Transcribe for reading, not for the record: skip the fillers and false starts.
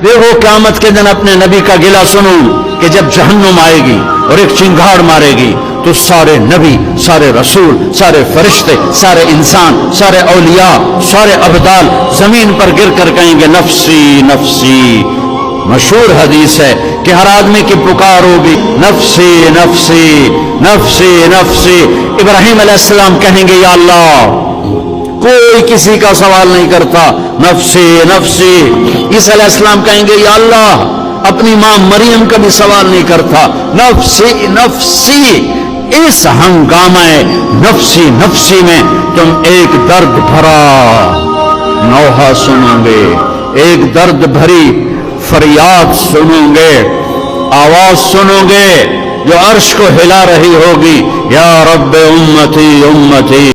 देखो क़यामत के दिन अपने नबी का गिला सुनो कि जब जहन्नुम आएगी और एक चिंगाड़ मारेगी तो सारे नबी, सारे रसूल, सारे फरिश्ते, सारे इंसान, सारे औलिया, सारे अबदाल जमीन पर गिर कर कहेंगे नफ्सी नफ्सी। मशहूर हदीस है कि हर आदमी की पुकार होगी नफ्सी नफ्सी नफ्सी नफ्सी। इब्राहिम अलैहिस्सलाम कहेंगे या अल्लाह, कोई किसी का सवाल नहीं करता, नफ्सी नफ्सी। ईसा अलैहिस्सलाम कहेंगे या अल्लाह, अपनी मां मरियम का भी सवाल नहीं करता, नफ्सी नफ्सी। इस हंगामे नफ्सी नफ्सी में तुम एक दर्द भरा नौहा सुनोगे, एक दर्द भरी फरियाद सुनोगे, आवाज सुनोगे जो अर्श को हिला रही होगी, या रब्बे उम्मती उम्मती।